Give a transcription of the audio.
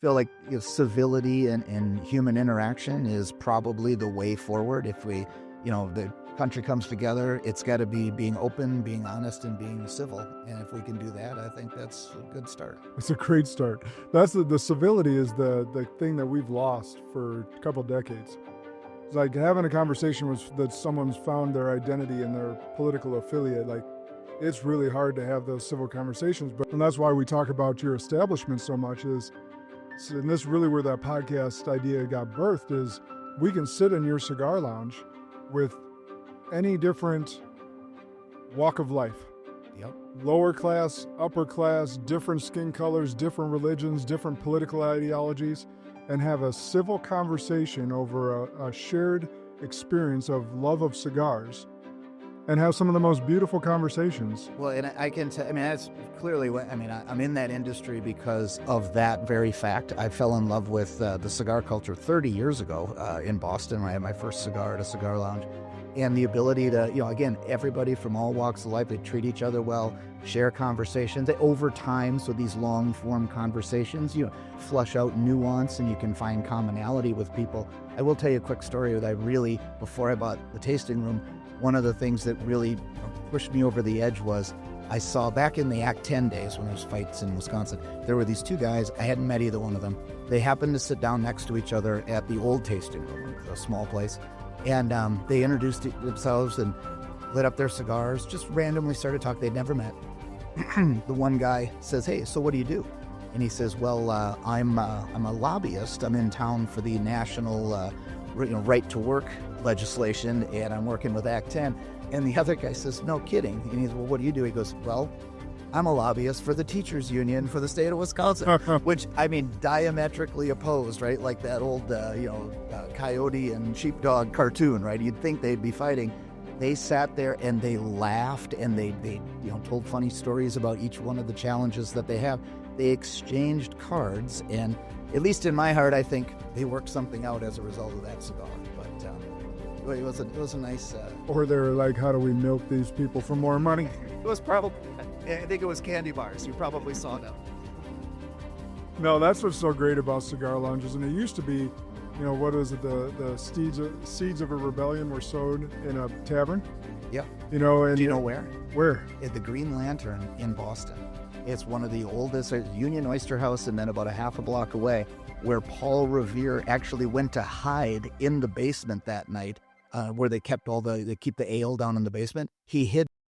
feel like civility and human interaction is probably the way forward. If the country comes together, it's got to be being open, being honest, and being civil. And if we can do that, I think that's a good start. It's a great start. That's the civility is the thing that we've lost for a couple decades. It's like having a conversation with that someone's found their identity in their political affiliate. Like, it's really hard to have those civil conversations. And that's why we talk about your establishment so much and this really where that podcast idea got birthed is we can sit in your cigar lounge with any different walk of life. Yep. Lower class, upper class, different skin colors, different religions, different political ideologies, and have a civil conversation over a shared experience of love of cigars and have some of the most beautiful conversations. Well, and I can tell, that's clearly what, I'm in that industry because of that very fact. I fell in love with the cigar culture 30 years ago in Boston when I had my first cigar at a cigar lounge. And the ability to, again, everybody from all walks of life, they treat each other well, share conversations. Over time, so these long-form conversations, flush out nuance and you can find commonality with people. I will tell you a quick story that before I bought the tasting room, one of the things that really pushed me over the edge was I saw back in the Act 10 days when there was fights in Wisconsin, there were these two guys. I hadn't met either one of them. They happened to sit down next to each other at the old tasting room, a small place. And they introduced themselves and lit up their cigars, just randomly started talking. They'd never met. The one guy says, "Hey, so what do you do?" And he says, "Well, I'm a lobbyist. I'm in town for the national right to work legislation, and I'm working with Act 10. And the other guy says, "No kidding." And he's, "Well, what do you do?" He goes, "Well, I'm a lobbyist for the teachers union for the state of Wisconsin," which, diametrically opposed, right? Like that old, coyote and sheepdog cartoon, right? You'd think they'd be fighting. They sat there and they laughed and they told funny stories about each one of the challenges that they have. They exchanged cards, and at least in my heart, I think they worked something out as a result of that cigar. But it was a nice. Or they're like, how do we milk these people for more money? It was probably. I think it was candy bars. You probably saw them. No, that's what's so great about cigar lounges. And it used to be, what is it? The seeds of a rebellion were sowed in a tavern. Yep. And do you know where? Where? At the Green Lantern in Boston. It's one of the oldest, Union Oyster House, and then about a half a block away, where Paul Revere actually went to hide in the basement that night, where they keep the ale down in the basement. He hid